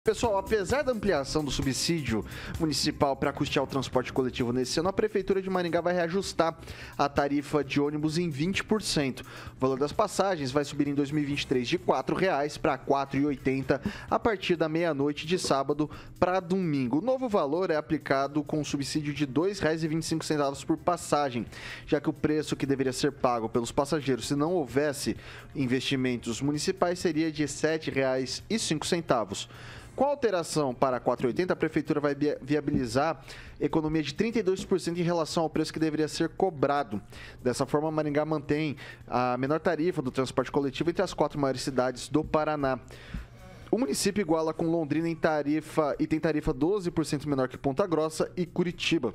Pessoal, apesar da ampliação do subsídio municipal para custear o transporte coletivo nesse ano, a Prefeitura de Maringá vai reajustar a tarifa de ônibus em 20%. O valor das passagens vai subir em 2023 de R$ 4,00 para R$ 4,80 a partir da meia-noite de sábado para domingo. O novo valor é aplicado com um subsídio de R$ 2,25 por passagem, já que o preço que deveria ser pago pelos passageiros se não houvesse investimentos municipais seria de R$ 7,05. Com a alteração para 4,80, a Prefeitura vai viabilizar economia de 32% em relação ao preço que deveria ser cobrado. Dessa forma, Maringá mantém a menor tarifa do transporte coletivo entre as 4 maiores cidades do Paraná. O município iguala com Londrina em tarifa e tem tarifa 12% menor que Ponta Grossa e Curitiba,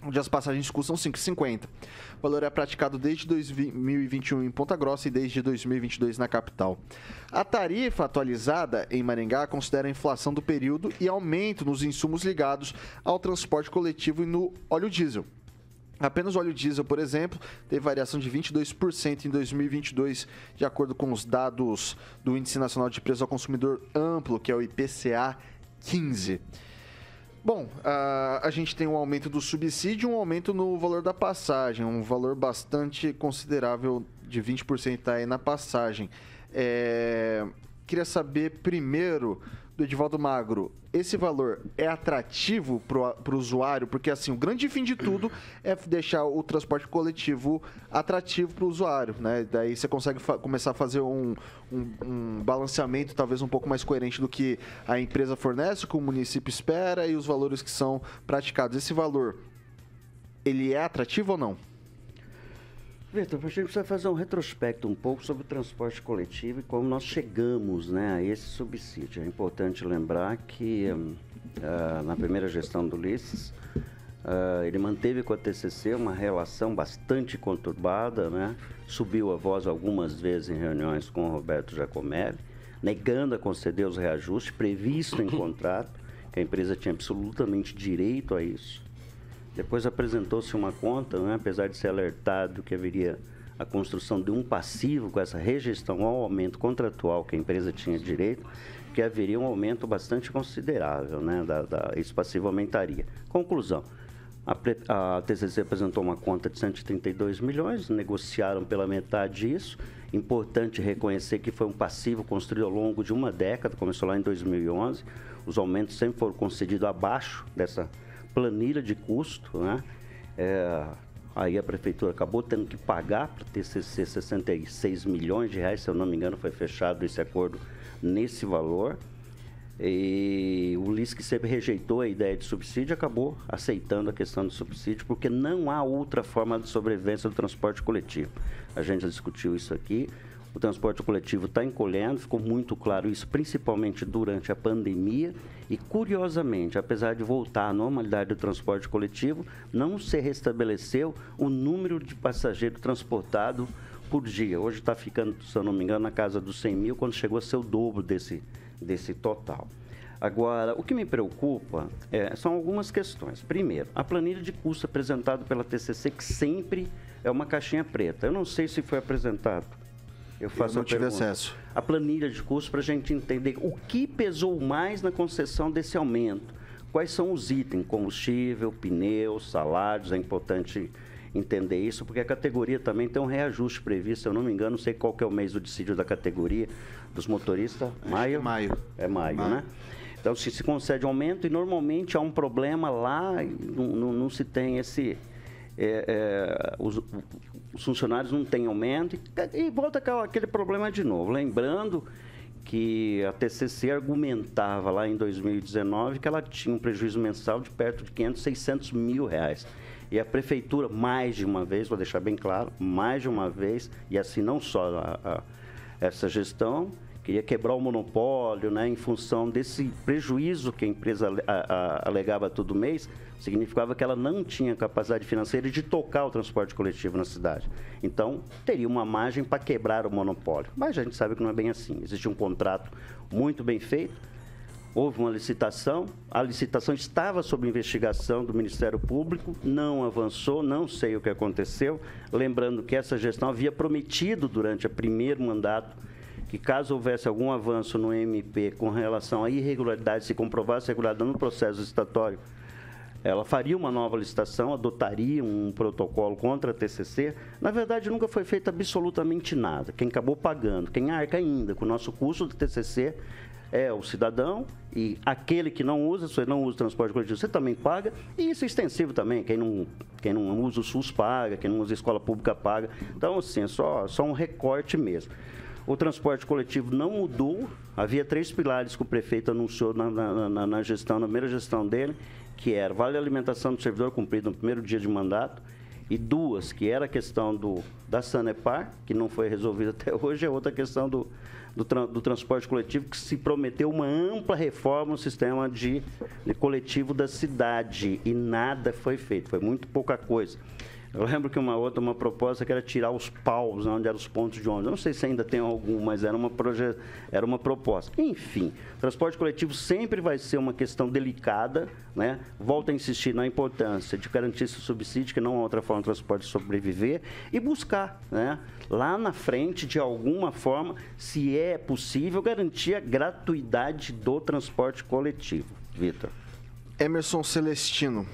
onde as passagens custam R$ 5,50. O valor é praticado desde 2021 em Ponta Grossa e desde 2022 na capital. A tarifa atualizada em Maringá considera a inflação do período e aumento nos insumos ligados ao transporte coletivo e no óleo diesel. Apenas o óleo diesel, por exemplo, teve variação de 22% em 2022, de acordo com os dados do Índice Nacional de Preços ao Consumidor Amplo, que é o IPCA 15. Bom, a gente tem um aumento do subsídio e um aumento no valor da passagem, um valor bastante considerável de 20% aí na passagem. Queria saber primeiro do Edivaldo Magro, esse valor é atrativo para o usuário? Porque assim, o grande fim de tudo é deixar o transporte coletivo atrativo para o usuário, né? Daí você consegue começar a fazer um balanceamento talvez um pouco mais coerente do que a empresa fornece, o que o município espera e os valores que são praticados. Esse valor, ele é atrativo ou não? Vitor, a gente precisa fazer um retrospecto um pouco sobre o transporte coletivo e como nós chegamos, né, a esse subsídio. É importante lembrar que na primeira gestão do Ulisses, ele manteve com a TCC uma relação bastante conturbada, né? Subiu a voz algumas vezes em reuniões com o Roberto Giacomelli, negando a conceder os reajustes previstos em contrato, que a empresa tinha absolutamente direito a isso. Depois apresentou-se uma conta, né, apesar de ser alertado que haveria a construção de um passivo com essa rejeição ao aumento contratual que a empresa tinha direito, que haveria um aumento bastante considerável, né, esse passivo aumentaria. Conclusão, a TCC apresentou uma conta de 132 milhões, negociaram pela metade disso. Importante reconhecer que foi um passivo construído ao longo de uma década, começou lá em 2011, os aumentos sempre foram concedidos abaixo dessa planilha de custo, né? Aí a prefeitura acabou tendo que pagar para o TCC 66 milhões de reais, se eu não me engano, foi fechado esse acordo nesse valor. E o Ulisses, que sempre rejeitou a ideia de subsídio, acabou aceitando a questão do subsídio, porque não há outra forma de sobrevivência do transporte coletivo. A gente já discutiu isso aqui. O transporte coletivo está encolhendo, ficou muito claro isso, principalmente durante a pandemia. E, curiosamente, apesar de voltar à normalidade do transporte coletivo, não se restabeleceu o número de passageiros transportados por dia. Hoje está ficando, se eu não me engano, na casa dos 100 mil, quando chegou a ser o dobro desse total. Agora, o que me preocupa são algumas questões. Primeiro, a planilha de custo apresentada pela TCC, que sempre é uma caixinha preta. Eu não sei se foi apresentado. Eu não tive acesso. A planilha de custo para a gente entender o que pesou mais na concessão desse aumento. Quais são os itens? Combustível, pneus, salários. É importante entender isso, porque a categoria também tem um reajuste previsto. Se eu não me engano, não sei qual que é o mês do dissídio da categoria dos motoristas. Maio? É maio, né? Então, se concede aumento e normalmente há um problema lá, não se tem esse... os funcionários não têm aumento e volta aquele problema de novo. Lembrando que a TCC argumentava lá em 2019 que ela tinha um prejuízo mensal de perto de 500, 600 mil reais. E a prefeitura, mais de uma vez, vou deixar bem claro, mais de uma vez, e assim não só essa gestão, queria quebrar o monopólio, né, em função desse prejuízo que a empresa alegava todo mês, significava que ela não tinha capacidade financeira de tocar o transporte coletivo na cidade. Então, teria uma margem para quebrar o monopólio. Mas a gente sabe que não é bem assim. Existe um contrato muito bem feito, houve uma licitação, a licitação estava sob investigação do Ministério Público, não avançou, não sei o que aconteceu. Lembrando que essa gestão havia prometido durante o primeiro mandato que caso houvesse algum avanço no MP com relação à irregularidade, se comprovasse irregularidade no processo licitatório, ela faria uma nova licitação, adotaria um protocolo contra a TCC. Na verdade, nunca foi feito absolutamente nada. Quem acabou pagando, quem arca ainda com o nosso custo do TCC é o cidadão, e aquele que não usa, se você não usa o transporte coletivo, você também paga, e isso é extensivo também, quem não usa o SUS paga, quem não usa a escola pública paga. Então, assim, é só um recorte mesmo. O transporte coletivo não mudou, havia 3 pilares que o prefeito anunciou na gestão, na primeira gestão dele, que era vale alimentação do servidor cumprido no primeiro dia de mandato, e 2, que era a questão da Sanepar, que não foi resolvida até hoje, é outra questão do transporte coletivo, que se prometeu uma ampla reforma no sistema de coletivo da cidade, e nada foi feito, foi muito pouca coisa. Eu lembro que uma proposta que era tirar os paus, onde eram os pontos de ônibus. Eu não sei se ainda tem algum, mas era uma proposta. Enfim, transporte coletivo sempre vai ser uma questão delicada, né? Volto a insistir na importância de garantir esse subsídio, que não há outra forma de transporte sobreviver, e buscar, né, lá na frente, de alguma forma, se é possível, garantir a gratuidade do transporte coletivo. Vitor. Emerson Celestino.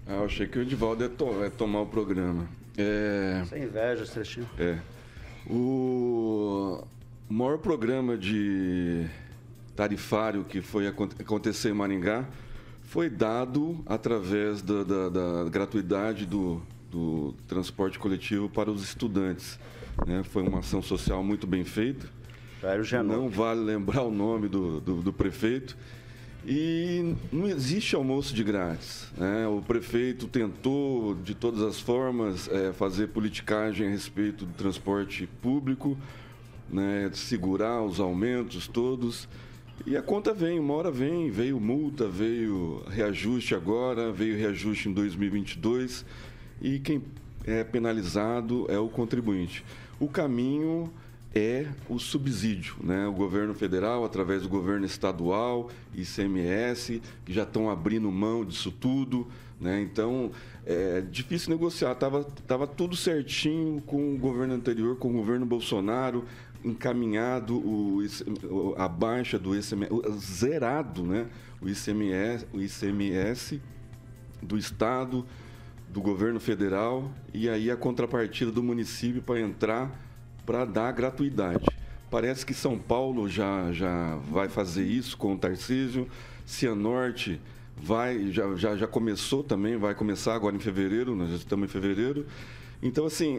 Eu achei que o Edivaldo ia tomar o programa. Sem inveja, Celestino. O maior programa de tarifário que foi acontecer em Maringá foi dado através da gratuidade do transporte coletivo para os estudantes, né? Foi uma ação social muito bem feita. Não vale lembrar o nome do prefeito. E não existe almoço de grátis, né? O prefeito tentou, de todas as formas, fazer politicagem a respeito do transporte público, né? Segurar os aumentos todos. E a conta vem, uma hora vem, veio multa, veio reajuste agora, veio reajuste em 2022. E quem é penalizado é o contribuinte. O caminho é o subsídio, né? O governo federal, através do governo estadual, ICMS, que já estão abrindo mão disso tudo, né? Então, é difícil negociar. Tava tudo certinho com o governo anterior, com o governo Bolsonaro, encaminhado a baixa do ICMS, zerado, né? O ICMS do Estado, do governo federal, e aí a contrapartida do município para entrar para dar gratuidade. Parece que São Paulo já vai fazer isso com o Tarcísio, Cianorte já começou também, vai começar agora em fevereiro, nós já estamos em fevereiro. Então, assim,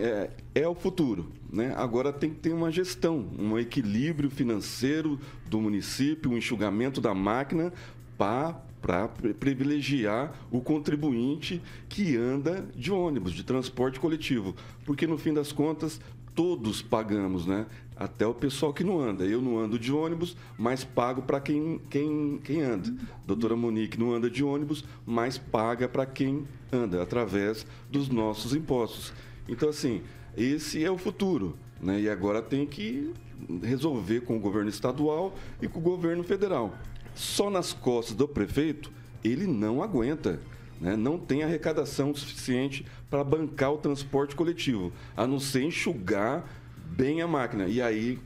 é o futuro, né? Agora tem que ter uma gestão, um equilíbrio financeiro do município, um enxugamento da máquina para privilegiar o contribuinte que anda de ônibus, de transporte coletivo. Porque, no fim das contas, todos pagamos, né? Até o pessoal que não anda. Eu não ando de ônibus, mas pago para quem anda. Doutora Monique não anda de ônibus, mas paga para quem anda, através dos nossos impostos. Então, assim, esse é o futuro, né? E agora tem que resolver com o governo estadual e com o governo federal. Só nas costas do prefeito, ele não aguenta, né? Não tem arrecadação suficiente para bancar o transporte coletivo, a não ser enxugar bem a máquina. E aí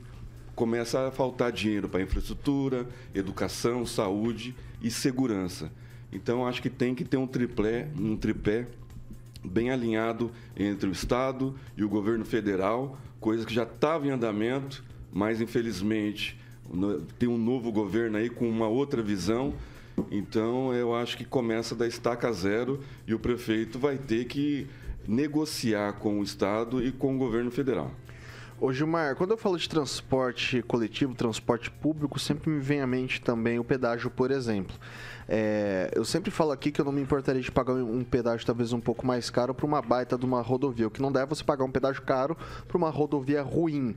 começa a faltar dinheiro para infraestrutura, educação, saúde e segurança. Então, acho que tem que ter um tripé bem alinhado entre o Estado e o governo federal, coisa que já estava em andamento, mas, infelizmente, tem um novo governo aí com uma outra visão. Então, eu acho que começa da estaca zero e o prefeito vai ter que negociar com o Estado e com o governo federal. Ô Gilmar, quando eu falo de transporte coletivo, transporte público, sempre me vem à mente também o pedágio, por exemplo. Eu sempre falo aqui que eu não me importaria de pagar um pedágio talvez um pouco mais caro para uma baita de uma rodovia. O que não deve é você pagar um pedágio caro para uma rodovia ruim.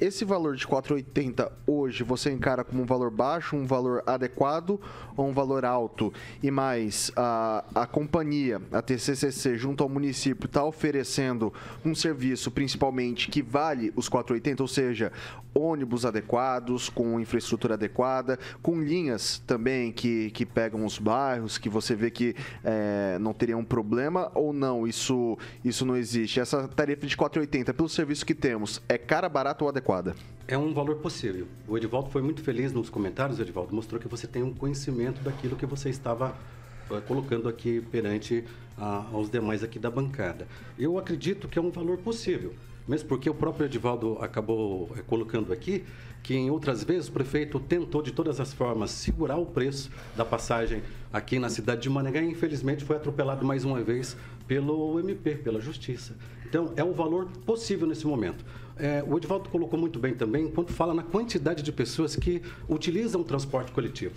esse valor de 4,80 hoje você encara como um valor baixo, um valor adequado ou um valor alto? E mais, a companhia, a TCCC, junto ao município, está oferecendo um serviço, principalmente, que vale os 4,80, ou seja, ônibus adequados, com infraestrutura adequada, com linhas também que pegam os bairros, que você vê que não teria um problema, ou não? Isso não existe. Essa tarifa de 4,80 pelo serviço que temos, é cara, barata ou adequada? É um valor possível. O Edivaldo foi muito feliz nos comentários, Edivaldo, mostrou que você tem um conhecimento daquilo que você estava colocando aqui perante aos demais aqui da bancada. Eu acredito que é um valor possível, mesmo porque o próprio Edivaldo acabou colocando aqui que em outras vezes o prefeito tentou de todas as formas segurar o preço da passagem aqui na cidade de Maringá e infelizmente foi atropelado mais uma vez pelo MP, pela Justiça. Então é um valor possível nesse momento. O Edivaldo colocou muito bem também quando fala na quantidade de pessoas que utilizam o transporte coletivo.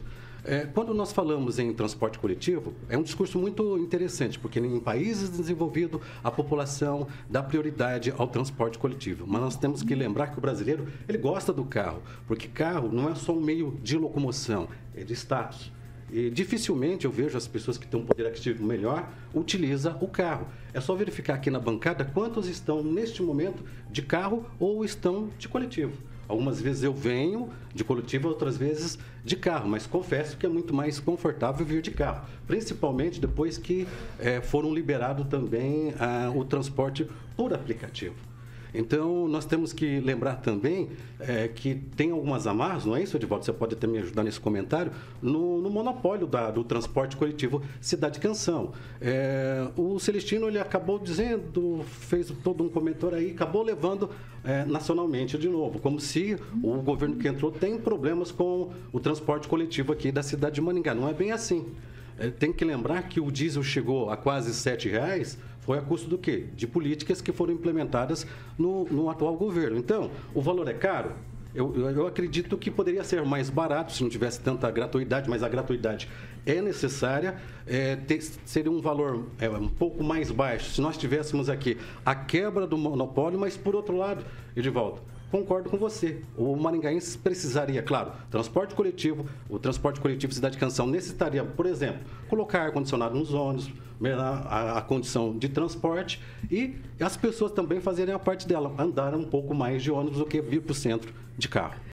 Quando nós falamos em transporte coletivo, é um discurso muito interessante, porque em países desenvolvidos, a população dá prioridade ao transporte coletivo. Mas nós temos que lembrar que o brasileiro, ele gosta do carro, porque carro não é só um meio de locomoção, é de status. E dificilmente eu vejo as pessoas que têm um poder aquisitivo melhor utilizam o carro. É só verificar aqui na bancada quantos estão neste momento de carro ou estão de coletivo. Algumas vezes eu venho de coletivo, outras vezes de carro, mas confesso que é muito mais confortável vir de carro, principalmente depois que foram liberados também o transporte por aplicativo. Então, nós temos que lembrar também que tem algumas amarras, não é isso, Edivaldo? Você pode até me ajudar nesse comentário, no monopólio do transporte coletivo Cidade Canção. O Celestino, ele acabou dizendo, fez todo um comentário aí, acabou levando nacionalmente de novo, como se o governo que entrou tem problemas com o transporte coletivo aqui da cidade de Maringá. Não é bem assim. Tem que lembrar que o diesel chegou a quase R$ 7,00, foi a custo do quê? De políticas que foram implementadas no atual governo. Então, o valor é caro? Eu acredito que poderia ser mais barato se não tivesse tanta gratuidade, mas a gratuidade é necessária, seria um valor um pouco mais baixo se nós tivéssemos aqui a quebra do monopólio, mas por outro lado, Edivaldo, concordo com você. O maringaense precisaria, claro, transporte coletivo, o transporte coletivo Cidade Canção necessitaria, por exemplo, colocar ar-condicionado nos ônibus, melhorar a condição de transporte e as pessoas também fazerem a parte dela, andar um pouco mais de ônibus do que vir para o centro de carro.